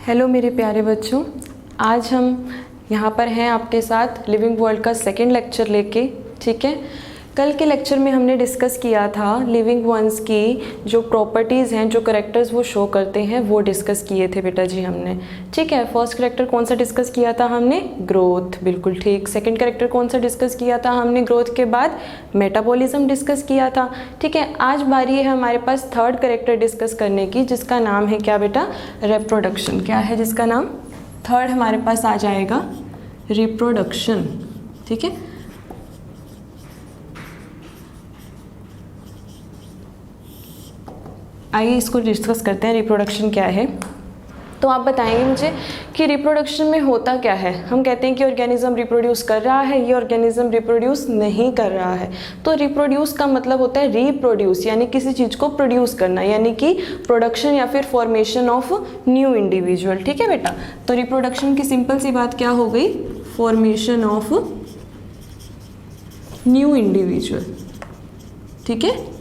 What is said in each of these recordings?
Hello मेरे प्यारे बच्चों, आज हम यहाँ पर हैं आपके साथ लिविंग वर्ल्ड का सेकंड लेक्चर लेके। ठीक है, कल के लेक्चर में हमने डिस्कस किया था लिविंग वंस की जो प्रॉपर्टीज़ हैं, जो करेक्टर्स वो शो करते हैं, वो डिस्कस किए थे बेटा जी हमने। ठीक है, फर्स्ट करेक्टर कौन सा डिस्कस किया था हमने? ग्रोथ, बिल्कुल ठीक। सेकंड करेक्टर कौन सा डिस्कस किया था हमने? ग्रोथ के बाद मेटाबॉलिज्म डिस्कस किया था। ठीक है, आज बारी है हमारे पास थर्ड करेक्टर डिस्कस करने की, जिसका नाम है क्या बेटा? रिप्रोडक्शन। क्या है जिसका नाम? थर्ड हमारे पास आ जाएगा रिप्रोडक्शन। ठीक है, आइए इसको डिस्कस करते हैं। रिप्रोडक्शन क्या है, तो आप बताएंगे मुझे कि रिप्रोडक्शन में होता क्या है। हम कहते हैं कि ऑर्गेनिज्म रिप्रोड्यूस कर रहा है, ये ऑर्गेनिज्म रिप्रोड्यूस नहीं कर रहा है। तो रिप्रोड्यूस का मतलब होता है रिप्रोड्यूस, यानी किसी चीज़ को प्रोड्यूस करना, यानी कि प्रोडक्शन या फिर फॉर्मेशन ऑफ न्यू इंडिविजुअल। ठीक है बेटा, तो रिप्रोडक्शन की सिंपल सी बात क्या हो गई? Formation of new individual. ठीक है,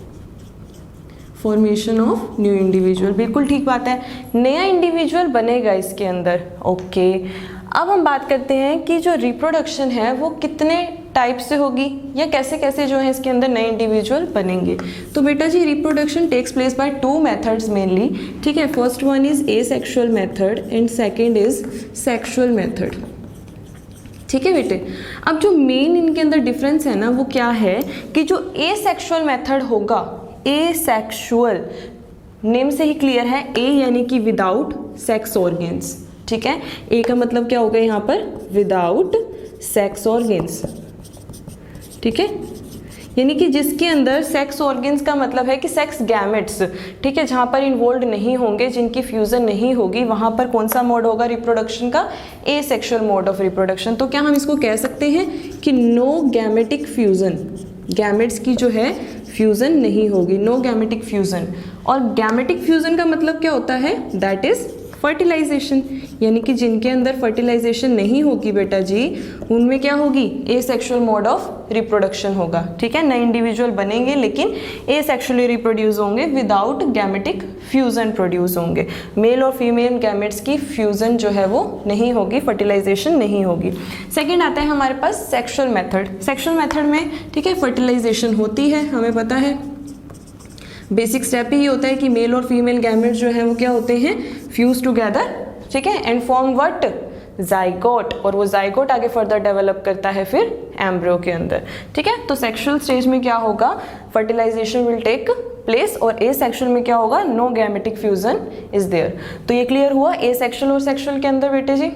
फॉर्मेशन ऑफ न्यू इंडिविजुअल, बिल्कुल ठीक बात है। नया इंडिविजुअल बनेगा इसके अंदर। ओके, अब हम बात करते हैं कि जो रिप्रोडक्शन है वो कितने टाइप से होगी या कैसे कैसे जो है इसके अंदर नए इंडिविजुअल बनेंगे। तो बेटा जी reproduction takes place by two methods mainly. ठीक है, first one is asexual method and second is sexual method. ठीक है बेटे, अब जो मेन इनके अंदर डिफरेंस है ना वो क्या है कि जो एसेक्सुअल मेथड होगा, एसेक्सुअल नेम से ही क्लियर है, ए यानी कि विदाउट सेक्स ऑर्गेन्स। ठीक है, ए का मतलब क्या होगा यहाँ पर? Without sex organs. ठीक है, यानी कि जिसके अंदर सेक्स ऑर्गेन्स का मतलब है कि सेक्स गैमेट्स। ठीक है, जहाँ पर इन्वॉल्व नहीं होंगे, जिनकी फ्यूजन नहीं होगी, वहाँ पर कौन सा मोड होगा रिप्रोडक्शन का? Asexual mode of reproduction. तो क्या हम इसको कह सकते हैं कि नो गैमेटिक फ्यूजन, गैमेट्स की जो है फ्यूजन नहीं होगी, नो गैमेटिक फ्यूजन। और गैमेटिक फ्यूजन का मतलब क्या होता है? दैट इज फर्टिलाइजेशन, यानी कि जिनके अंदर फर्टिलाइजेशन नहीं होगी बेटा जी, उनमें क्या होगी? एसेक्सुअल मोड ऑफ रिप्रोडक्शन होगा। ठीक है, नए इंडिविजुअल बनेंगे लेकिन एसेक्सुअली रिप्रोड्यूस होंगे, विदाउट गैमेटिक फ्यूजन प्रोड्यूस होंगे। मेल और फीमेल गैमेट्स की फ्यूजन जो है वो नहीं होगी, फर्टिलाइजेशन नहीं होगी। सेकेंड आता है हमारे पास सेक्सुअल मेथड। सेक्सुअल मेथड में ठीक है फर्टिलाइजेशन होती है, हमें पता है। बेसिक स्टेप ही होता है कि मेल और फीमेल गैमेट्स जो है वो क्या होते हैं? Fuse together. ठीक है, एंड फॉर्म व्हाट? जाइगोट। और वो जाइगोट आगे फर्दर डेवलप करता है फिर एम्ब्रियो के अंदर। ठीक है, तो सेक्सुअल स्टेज में क्या होगा? फर्टिलाइजेशन विल टेक प्लेस, और एसेक्सुअल में क्या होगा? No gametic fusion is there. तो ये क्लियर हुआ एसेक्सुअल और सेक्सुअल के अंदर बेटे जी।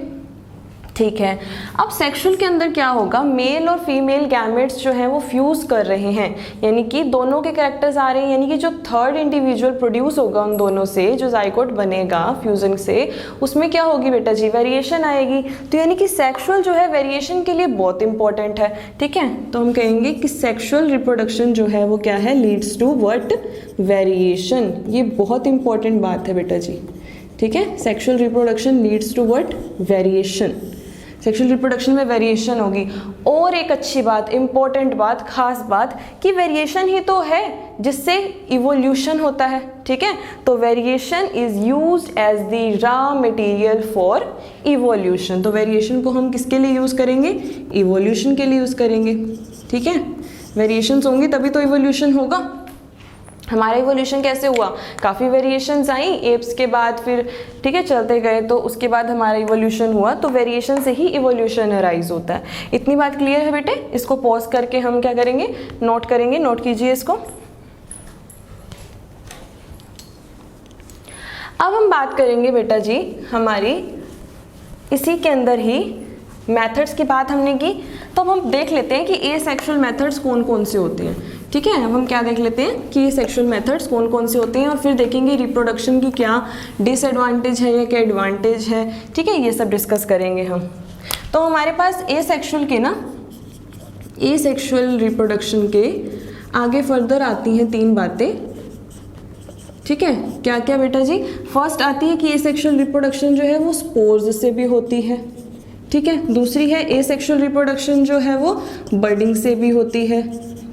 ठीक है, अब सेक्सुअल के अंदर क्या होगा? मेल और फीमेल गैमेट्स जो हैं वो फ्यूज कर रहे हैं, यानी कि दोनों के कैरेक्टर्स आ रहे हैं, यानी कि जो थर्ड इंडिविजुअल प्रोड्यूस होगा उन दोनों से, जो जाइगोट बनेगा फ्यूजन से, उसमें क्या होगी बेटा जी? वेरिएशन आएगी। तो यानी कि सेक्सुअल जो है वेरिएशन के लिए बहुत इंपॉर्टेंट है। ठीक है, तो हम कहेंगे कि सेक्सुअल रिप्रोडक्शन जो है वो क्या है? Leads to what? वेरिएशन। ये बहुत इंपॉर्टेंट बात है बेटा जी। ठीक है, sexual reproduction leads to what? Variation. Sexual reproduction में वेरिएशन होगी। और एक अच्छी बात, इंपॉर्टेंट बात, खास बात, कि वेरिएशन ही तो है जिससे इवोल्यूशन होता है। ठीक है, तो variation is used as the raw material for evolution. तो वेरिएशन को हम किसके लिए यूज करेंगे? इवोल्यूशन के लिए यूज करेंगे। ठीक है, वेरिएशंस होंगी तभी तो इवोल्यूशन होगा। हमारा इवोल्यूशन कैसे हुआ? काफ़ी वेरिएशंस आई एप्स के बाद, फिर ठीक है चलते गए, तो उसके बाद हमारा इवोल्यूशन हुआ। तो वेरिएशन से ही इवोल्यूशन अराइज होता है। इतनी बात क्लियर है बेटे? इसको पॉज करके हम क्या करेंगे? नोट करेंगे। नोट कीजिए इसको। अब हम बात करेंगे बेटा जी हमारी इसी के अंदर ही मेथड्स की बात हमने की, तो अब हम देख लेते हैं कि एसेक्सुअल मेथड्स कौन कौन से होते हैं। ठीक है, अब हम क्या देख लेते हैं कि सेक्सुअल मेथड्स कौन कौन से होते हैं, और फिर देखेंगे रिप्रोडक्शन की क्या डिसएडवांटेज है या क्या एडवांटेज है। ठीक है, ये सब डिस्कस करेंगे हम। तो हमारे पास एसेक्सुअल के ना, एसेक्सुअल रिप्रोडक्शन के आगे फर्दर आती हैं तीन बातें। ठीक है, क्या क्या बेटा जी? फर्स्ट आती है कि एसेक्सुअल रिप्रोडक्शन जो है वो स्पोर्स से भी होती है। ठीक है, दूसरी है एसेक्सुअल रिप्रोडक्शन जो है वो बर्डिंग से भी होती है।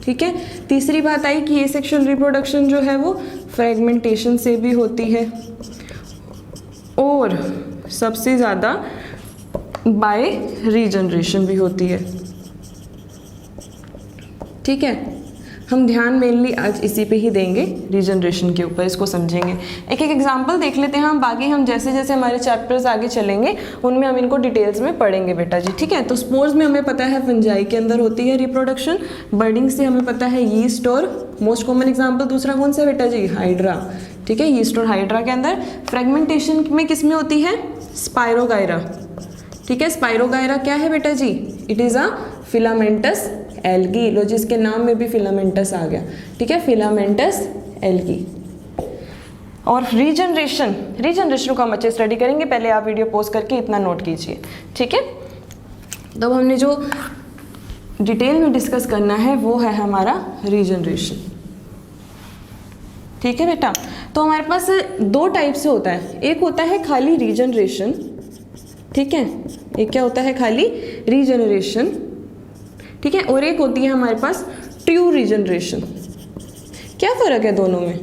ठीक है, तीसरी बात आई कि एसेक्सुअल रिप्रोडक्शन जो है वो फ्रेगमेंटेशन से भी होती है। और सबसे ज़्यादा बाय रीजनरेशन भी होती है। ठीक है, हम ध्यान मेनली आज इसी पे ही देंगे, रीजनरेशन के ऊपर, इसको समझेंगे। एक एक एग्जांपल देख लेते हैं हम, बाकी हम जैसे जैसे हमारे चैप्टर्स आगे चलेंगे उनमें हम इनको डिटेल्स में पढ़ेंगे बेटा जी। ठीक है, तो स्पोर्स में हमें पता है फंजाई के अंदर होती है रिप्रोडक्शन, बर्डिंग से हमें पता है यीस्ट और मोस्ट कॉमन एग्जाम्पल दूसरा कौन सा बेटा जी, हाइड्रा। ठीक है, यीस्ट और हाइड्रा के अंदर। फ्रेगमेंटेशन में किस में होती है, स्पायरोगायरा। ठीक है, स्पायरोगायरा क्या है बेटा जी, it is a filamentous algae. लो जिसके नाम में भी फिलामेंटस आ गया। ठीक है, फिलामेंटस एल्गी। और रीजनरेशन को हम अच्छे स्टडी करेंगे, पहले आप वीडियो पॉज करके इतना नोट कीजिए। ठीक है, तो हमने जो डिटेल में डिस्कस करना है वो है हमारा रीजनरेशन। ठीक है बेटा, तो हमारे पास दो टाइप से होता है, एक होता है खाली रीजनरेशन। ठीक है, एक क्या होता है, खाली रीजनरेशन। ठीक है, और एक होती है हमारे पास ट्रू रीजनरेशन। क्या फ़र्क है दोनों में,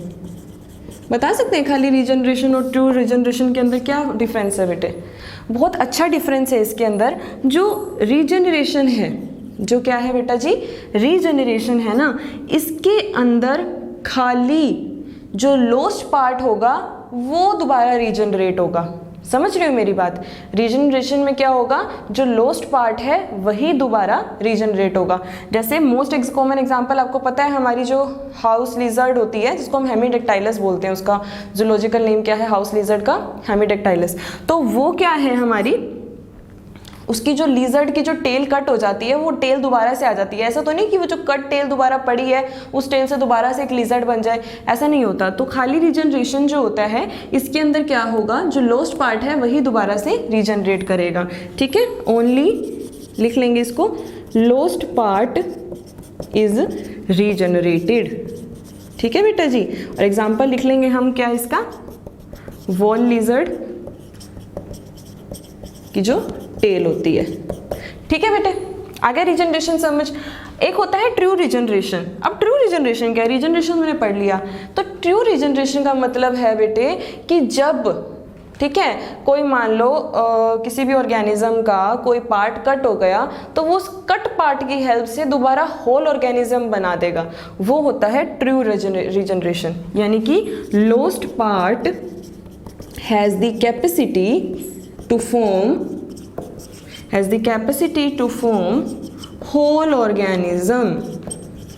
बता सकते हैं? खाली रीजनरेशन और ट्रू रीजनरेशन के अंदर क्या डिफरेंस है बेटे? बहुत अच्छा डिफरेंस है इसके अंदर। जो रीजनरेशन है, जो क्या है बेटा जी, रीजनरेशन है ना, इसके अंदर खाली जो लोस्ट पार्ट होगा वो दोबारा रीजनरेट होगा। समझ रहे हो मेरी बात? रीजनरेशन में क्या होगा, जो लोस्ट पार्ट है वही दोबारा रीजनरेट होगा। जैसे मोस्ट कॉमन एग्जांपल आपको पता है, हमारी जो हाउस लिजर्ड होती है जिसको हम हेमीडेक्टाइलस बोलते हैं, उसका जूलॉजिकल नेम क्या है हाउस लिजर्ड का, हेमीडेक्टाइलस। तो वो क्या है हमारी, उसकी जो लिजर्ड की जो टेल कट हो जाती है वो टेल दोबारा से आ जाती है। ऐसा तो नहीं कि वो जो कट टेल दोबारा पड़ी है उस टेल से दोबारा से एक लिजर्ड बन जाए, ऐसा नहीं होता। तो खाली रीजनरेशन जो होता है इसके अंदर क्या होगा, जो लोस्ट पार्ट है वही दोबारा से रीजनरेट करेगा। ठीक है, ओनली लिख लेंगे इसको, लोस्ट पार्ट इज रीजनरेटेड। ठीक है बेटा जी, और एग्जाम्पल लिख लेंगे हम क्या इसका, वॉल लिजर्ड की जो टेल होती है। ठीक है बेटे, आगे रीजनरेशन समझ। एक होता है ट्रू रीजनरेशन। अब ट्रू रीजनरेशन क्या है, रीजनरेशन मैंने पढ़ लिया। तो ट्रू रीजनरेशन का मतलब है बेटे कि जब, ठीक है, कोई मान लो किसी भी ऑर्गेनिज्म का कोई पार्ट कट हो गया तो वो उस कट पार्ट की हेल्प से दोबारा होल ऑर्गेनिज्म बना देगा, वो होता है ट्रू रीजनरेशन। यानी कि lost part has the capacity to form whole organism.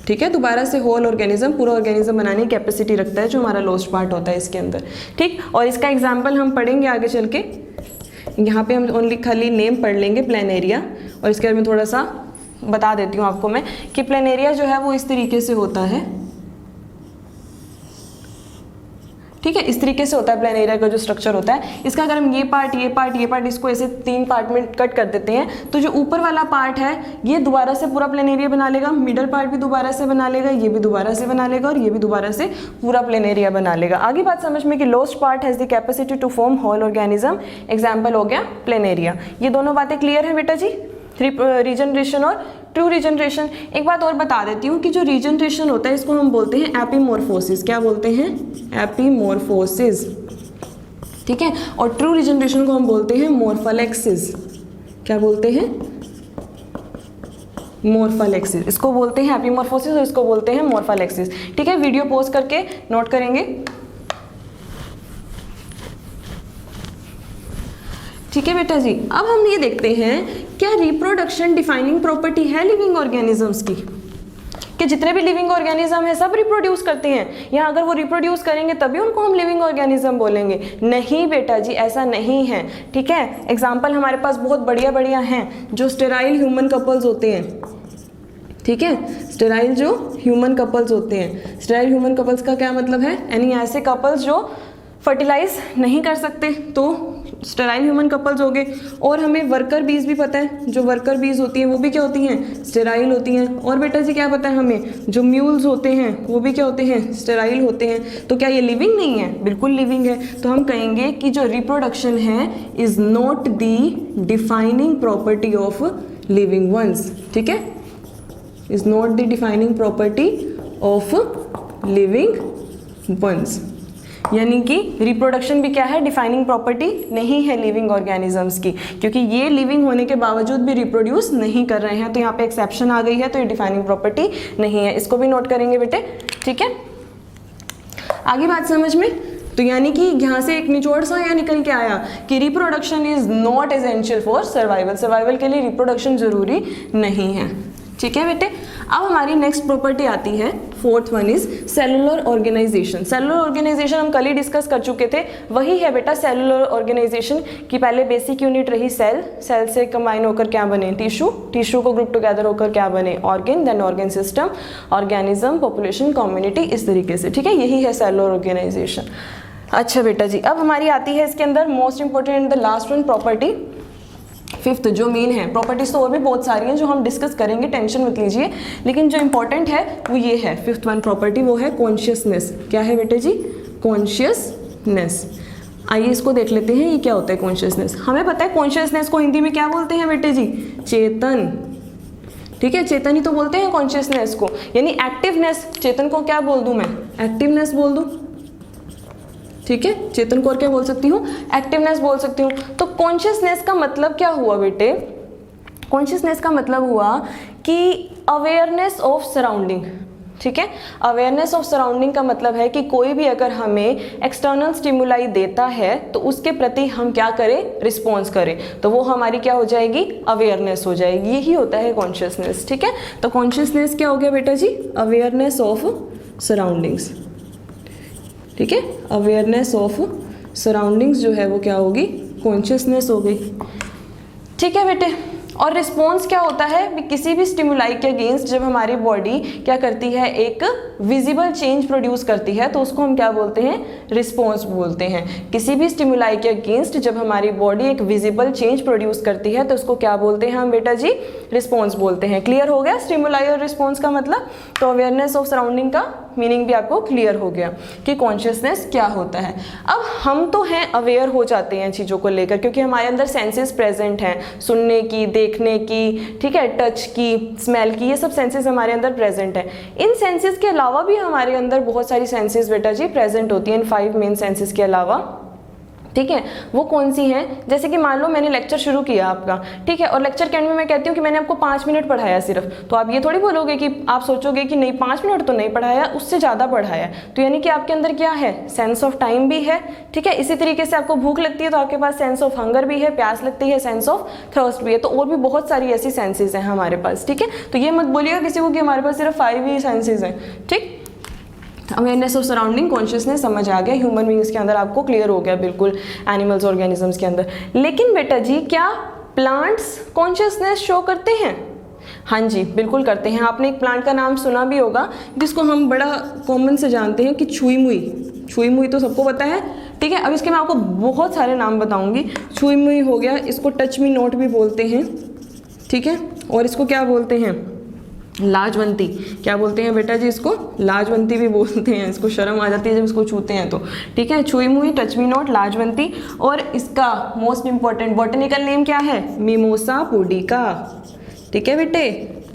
ठीक है, दोबारा से होल ऑर्गेनिज्म, पूरा ऑर्गेनिज्म बनाने की कैपेसिटी रखता है जो हमारा लोस्ट पार्ट होता है इसके अंदर। ठीक, और इसका एग्जांपल हम पढ़ेंगे आगे चल के। यहाँ पे हम ओनली खाली नेम पढ़ लेंगे, प्लेनेरिया, और इसके बारे में थोड़ा सा बता देती हूँ आपको मैं कि प्लेनेरिया जो है वो इस तरीके से होता है। ठीक है, इस तरीके से होता है प्लेनेरिया का जो स्ट्रक्चर होता है। इसका अगर हम ये पार्ट इसको ऐसे 3 पार्ट में कट कर देते हैं तो जो ऊपर वाला पार्ट है ये दोबारा से पूरा प्लेनेरिया बना लेगा, मिडल पार्ट भी दोबारा से बना लेगा, ये भी दोबारा से बना लेगा, और ये भी दोबारा से पूरा प्लेनेरिया बना लेगा। आगे बात समझ में कि lost part has the capacity to form whole organism, example हो गया प्लेनेरिया। ये दोनों बातें क्लियर है बेटा जी, रीजनरेशन और ट्रू रीजनरेशन। एक बात और बता देती हूँ कि जो रीजनरेशन होता है इसको हम बोलते हैं एपीमॉर्फोसिस। क्या बोलते हैं, एपीमॉर्फोसिस। ठीक है, और ट्रू रीजनरेशन को हम बोलते हैं मॉर्फोलेक्सिस। क्या बोलते हैं, मॉर्फोलेक्सिस। इसको बोलते हैं एपीमॉर्फोसिस और इसको बोलते हैं मॉर्फोलेक्सिस। ठीक है, वीडियो पॉज करके नोट करेंगे। ठीक है बेटा जी, अब हम ये देखते हैं क्या रिप्रोडक्शन डिफाइनिंग प्रॉपर्टी है लिविंग ऑर्गेनिजम्स की, कि जितने भी लिविंग ऑर्गेनिज्म है सब रिप्रोड्यूस करते हैं, या अगर वो रिप्रोड्यूस करेंगे तभी उनको हम लिविंग ऑर्गेनिज्म बोलेंगे? नहीं बेटा जी, ऐसा नहीं है। ठीक है, एग्जाम्पल हमारे पास बहुत बढ़िया हैं, जो स्टेराइल ह्यूमन कपल्स होते हैं। ठीक है, स्टेराइल जो ह्यूमन कपल्स होते हैं, स्टेराइल ह्यूमन कपल्स का क्या मतलब है, यानी ऐसे कपल्स जो फर्टिलाइज नहीं कर सकते तो स्टेराइल ह्यूमन कपल्स हो गए। और हमें वर्कर बीज भी पता है, जो वर्कर बीज होती हैं वो भी क्या होती हैं, स्टेराइल होती हैं। और बेटा जी क्या पता है हमें, जो म्यूल्स होते हैं वो भी क्या होते हैं, स्टेराइल होते हैं। तो क्या ये लिविंग नहीं है? बिल्कुल लिविंग है। तो हम कहेंगे कि जो रिप्रोडक्शन है is not the defining property of living ones. ठीक है, is not the defining property of living ones. यानी कि रिप्रोडक्शन भी क्या है, डिफाइनिंग प्रॉपर्टी नहीं है लिविंग ऑर्गेनिजम्स की, क्योंकि ये लिविंग होने के बावजूद भी रिप्रोड्यूस नहीं कर रहे हैं, तो यहाँ पे एक्सेप्शन आ गई है, तो ये डिफाइनिंग प्रॉपर्टी नहीं है। इसको भी नोट करेंगे बेटे, ठीक है। आगे बात समझ में, तो यानी कि यहाँ से एक निचोड़ सा यहाँ निकल के आया कि reproduction is not essential for survival, survival के लिए रिप्रोडक्शन जरूरी नहीं है, ठीक है बेटे। अब हमारी नेक्स्ट प्रॉपर्टी आती है, fourth one is cellular organisation. Cellular organisation हम कल ही डिस्कस कर चुके थे, वही है बेटा सेलुलर ऑर्गेनाइजेशन की पहले बेसिक यूनिट रही सेल, सेल से कंबाइन होकर क्या बने टिश्यू, टिश्यू को ग्रुप टुगेदर होकर क्या बने organ, then organ system, organism, population, community, इस तरीके से, ठीक है, यही है सेलुलर ऑर्गेनाइजेशन। अच्छा बेटा जी, अब हमारी आती है इसके अंदर most important the last one property, fifth जो मेन है। प्रॉपर्टीज तो और भी बहुत सारी हैं जो हम डिस्कस करेंगे, टेंशन मत लीजिए, लेकिन जो इंपॉर्टेंट है वो ये है, फिफ्थ वन प्रॉपर्टी, वो है कॉन्शियसनेस। क्या है बेटे जी, कॉन्शियसनेस। आइए इसको देख लेते हैं, ये क्या होता है कॉन्शियसनेस। हमें पता है कॉन्शियसनेस को हिंदी में क्या बोलते हैं बेटे जी, चेतन, ठीक है, चेतन ही तो बोलते हैं कॉन्शियसनेस को, यानी एक्टिवनेस। चेतन को क्या बोल दूं मैं, एक्टिवनेस बोल दूं, ठीक है, चेतन को और क्या बोल सकती हूँ, एक्टिवनेस बोल सकती हूँ। तो कॉन्शियसनेस का मतलब क्या हुआ बेटे, कॉन्शियसनेस का मतलब हुआ कि अवेयरनेस ऑफ सराउंडिंग, ठीक है। अवेयरनेस ऑफ सराउंडिंग का मतलब है कि कोई भी अगर हमें एक्सटर्नल स्टिमुलाई देता है तो उसके प्रति हम क्या करें, रिस्पॉन्स करें, तो वो हमारी क्या हो जाएगी, अवेयरनेस हो जाएगी, यही होता है कॉन्शियसनेस, ठीक है। तो कॉन्शियसनेस क्या हो गया बेटा जी, अवेयरनेस ऑफ सराउंडिंग्स, ठीक है, अवेयरनेस ऑफ सराउंडिंग्स जो है वो क्या होगी, कॉन्शियसनेस हो गई, ठीक है बेटे। और रिस्पॉन्स क्या होता है, किसी भी स्टिमुलाई के अगेंस्ट जब हमारी बॉडी क्या करती है, एक विजिबल चेंज प्रोड्यूस करती है, तो उसको हम क्या बोलते हैं, रिस्पॉन्स बोलते हैं। किसी भी स्टिमुलाई के अगेंस्ट जब हमारी बॉडी एक विजिबल चेंज प्रोड्यूस करती है तो उसको क्या बोलते हैं हम बेटा जी, रिस्पॉन्स बोलते हैं। क्लियर हो गया स्टिमुलाई और रिस्पॉन्स का मतलब। तो अवेयरनेस ऑफ सराउंडिंग का मीनिंग भी आपको क्लियर हो गया कि कॉन्शियसनेस क्या होता है। अब हम तो हैं अवेयर हो जाते हैं चीज़ों को लेकर, क्योंकि हमारे अंदर सेंसेस प्रेजेंट हैं, सुनने की, देखने की, ठीक है, टच की, स्मेल की, ये सब सेंसेस हमारे अंदर प्रेजेंट है। इन सेंसेस के अलावा भी हमारे अंदर बहुत सारी सेंसेस बेटा जी प्रेजेंट होती हैं, इन 5 मेन सेंसेस के अलावा, ठीक है। वो कौन सी हैं, जैसे कि मान लो मैंने लेक्चर शुरू किया आपका, ठीक है, और लेक्चर के एंड में मैं कहती हूँ कि मैंने आपको 5 मिनट पढ़ाया सिर्फ, तो आप ये थोड़ी बोलोगे कि आप सोचोगे कि नहीं 5 मिनट तो नहीं पढ़ाया, उससे ज़्यादा पढ़ाया, तो यानी कि आपके अंदर क्या है, सेंस ऑफ टाइम भी है, ठीक है। इसी तरीके से आपको भूख लगती है तो आपके पास सेंस ऑफ हंगर भी है, प्यास लगती है, सेंस ऑफ थर्स्ट भी है, तो और भी बहुत सारी ऐसी सेंसेस हैं हमारे पास, ठीक है। तो ये मत बोलिएगा किसी को कि हमारे पास सिर्फ 5 ही सेंसेस हैं, ठीक। अवेयरनेस ऑफ सराउंडिंग, कॉन्शियसनेस समझ आ गया, ह्यूमन बींग्स के अंदर आपको क्लियर हो गया बिल्कुल, एनिमल्स ऑर्गेनिजम्स के अंदर। लेकिन बेटा जी क्या प्लांट्स कॉन्शियसनेस शो करते हैं? हाँ जी बिल्कुल करते हैं। आपने एक प्लांट का नाम सुना भी होगा जिसको हम बड़ा कॉमन से जानते हैं कि छुई मुई, छुई मुई तो सबको पता है, ठीक है। अब इसके मैं आपको बहुत सारे नाम बताऊंगी। छुई मुई हो गया, इसको टच मी नॉट भी बोलते हैं, ठीक है, और इसको क्या बोलते हैं, लाजवंती। क्या बोलते हैं बेटा जी, इसको लाजवंती भी बोलते हैं, इसको शर्म आ जाती है जब इसको छूते हैं तो, ठीक है। छुई मुई, टच मी नॉट, लाजवंती, और इसका मोस्ट इंपॉर्टेंट बॉटनिकल नेम क्या है, मिमोसा पुडिका, ठीक है बेटे,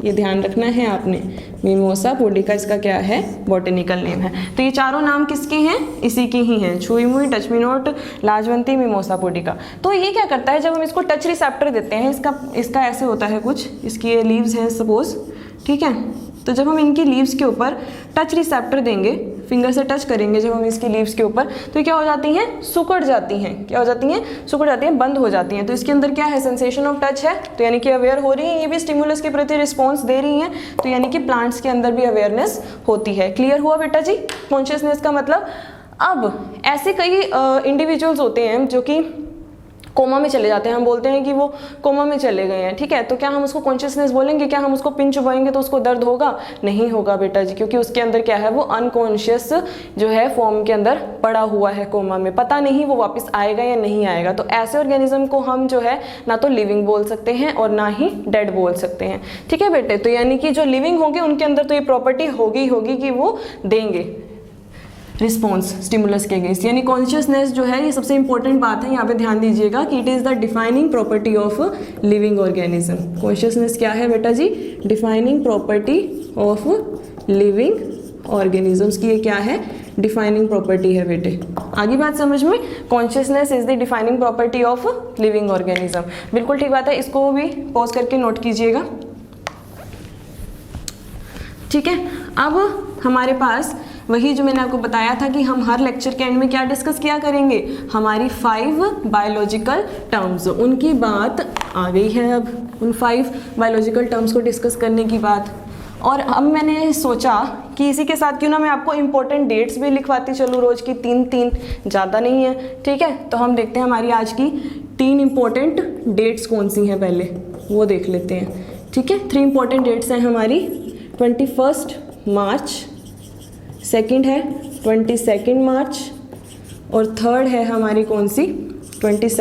ये ध्यान रखना है आपने, मिमोसा पुडिका इसका क्या है, बॉटनिकल नेम है। तो ये चारों नाम किसके हैं, इसी के ही हैं, छुई मुई, touch me not, Lajwanti, mimosa pudica. तो ये क्या करता है, जब हम इसको टच रिसेप्टर देते हैं, इसका ऐसे होता है कुछ, इसकी ये लीव्स हैं सपोज, ठीक है, तो जब हम इनकी लीव्स के ऊपर टच रिसेप्टर देंगे, फिंगर से टच करेंगे जब हम इसकी लीव्स के ऊपर, तो क्या हो जाती हैं, सुकड़ जाती हैं। क्या हो जाती हैं, सुकड़ जाती हैं, बंद हो जाती हैं। तो इसके अंदर क्या है, सेंसेशन ऑफ टच है, तो यानी कि अवेयर हो रही है, ये भी स्टिमुलस के प्रति रिस्पॉन्स दे रही हैं, तो यानी कि प्लांट्स के अंदर भी अवेयरनेस होती है। क्लियर हुआ बेटा जी कॉन्शियसनेस का मतलब। अब ऐसे कई इंडिविजुअल्स होते हैं जो कि कोमा में चले जाते हैं, हम बोलते हैं कि वो कोमा में चले गए हैं, ठीक है, तो क्या हम उसको कॉन्शियसनेस बोलेंगे, क्या हम उसको पिन चुभाएंगे तो उसको दर्द होगा? नहीं होगा बेटा जी, क्योंकि उसके अंदर क्या है, वो अनकॉन्शियस जो है फॉर्म के अंदर पड़ा हुआ है कोमा में, पता नहीं वो वापस आएगा या नहीं आएगा। तो ऐसे ऑर्गेनिज्म को हम जो है ना तो लिविंग बोल सकते हैं और ना ही डेड बोल सकते हैं, ठीक है बेटे। तो यानी कि जो लिविंग होंगे उनके अंदर तो ये प्रॉपर्टी होगी कि वो देंगे रिस्पॉन्स स्टिमुलस के अगेंस्ट, यानी कॉन्शियसनेस जो है, ये सबसे इंपॉर्टेंट बात है, यहाँ पे ध्यान दीजिएगा कि it is the defining property of living organism. Consciousness क्या है बेटा जी, defining property of living organisms की ये क्या है, डिफाइनिंग प्रॉपर्टी है बेटे। आगे बात समझ में, consciousness is the defining property of living organism. बिल्कुल ठीक बात है, इसको भी पॉज करके नोट कीजिएगा। ठीक है, अब हमारे पास वही जो मैंने आपको बताया था कि हम हर लेक्चर के एंड में क्या डिस्कस किया करेंगे, हमारी 5 बायोलॉजिकल टर्म्स, उनकी बात आ गई है। अब उन 5 बायोलॉजिकल टर्म्स को डिस्कस करने की बात, और अब मैंने सोचा कि इसी के साथ क्यों ना मैं आपको इम्पोर्टेंट डेट्स भी लिखवाती चलूँ, रोज़ की 3 ज़्यादा नहीं है। ठीक है, तो हम देखते हैं हमारी आज की 3 इम्पोर्टेंट डेट्स कौन सी हैं, पहले वो देख लेते हैं। ठीक है, 3 इम्पोर्टेंट डेट्स हैं हमारी। 21 मार्च, सेकंड है 22 मार्च, और थर्ड है हमारी कौन सी, 22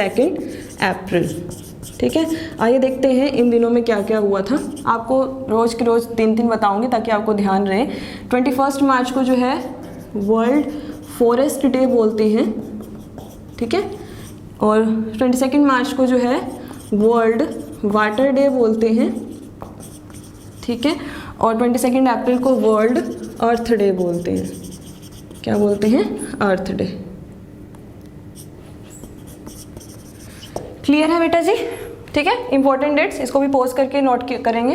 अप्रैल। ठीक है, आइए देखते हैं इन दिनों में क्या क्या हुआ था। आपको रोज़ के रोज़ 3 बताऊंगी ताकि आपको ध्यान रहे। 21 मार्च को जो है वर्ल्ड फॉरेस्ट डे बोलते हैं। ठीक है, और 22 मार्च को जो है वर्ल्ड वाटर डे बोलते हैं। ठीक है, और 22 अप्रैल को वर्ल्ड अर्थ डे बोलते हैं। क्या बोलते हैं, अर्थ डे। क्लियर है बेटा जी? ठीक है, इंपॉर्टेंट डेट्स, इसको भी पॉज करके नोट करेंगे।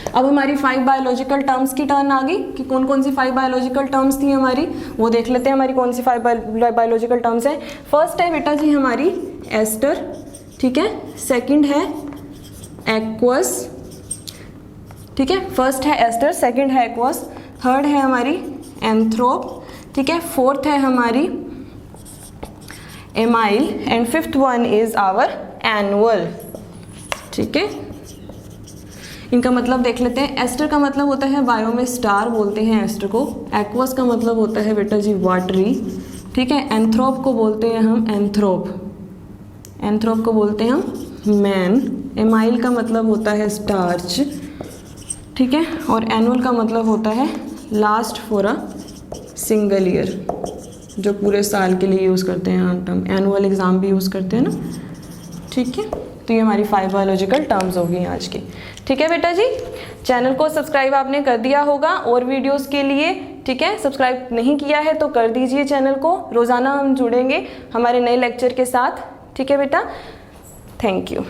अब हमारी 5 बायोलॉजिकल टर्म्स की टर्न आ गई कि कौन कौन सी 5 बायोलॉजिकल टर्म्स थी हमारी, वो देख लेते हैं हमारी कौन सी 5 बायोलॉजिकल टर्म्स हैं। फर्स्ट है बेटा जी हमारी एस्टर। ठीक है, सेकंड है एक्वस। ठीक है, फर्स्ट है एस्टर, सेकंड है एक्वस, थर्ड है हमारी एंथ्रोप। ठीक है, फोर्थ है हमारी एमाइल, and fifth one is our annual. ठीक है, इनका मतलब देख लेते हैं। एस्टर का मतलब होता है बायो में स्टार बोलते हैं एस्टर को। एक्वस का मतलब होता है बेटा जी वाटरी। ठीक है, एंथ्रोप को बोलते हैं हम एंथ्रोप, एंथ्रोप को बोलते हैं हम मैन। एमाइल का मतलब होता है स्टार्च। ठीक है, और एनुअल का मतलब होता है last for a single year, जो पूरे साल के लिए यूज़ करते हैं हम टर्म। एनुअल एग्ज़ाम भी यूज़ करते हैं ना। ठीक है, तो ये हमारी 5 बायोलॉजिकल टर्म्स हो गई आज की। ठीक है बेटा जी, चैनल को सब्सक्राइब आपने कर दिया होगा और वीडियोस के लिए। ठीक है, सब्सक्राइब नहीं किया है तो कर दीजिए चैनल को। रोज़ाना हम जुड़ेंगे हमारे नए लेक्चर के साथ। ठीक है बेटा, थैंक यू।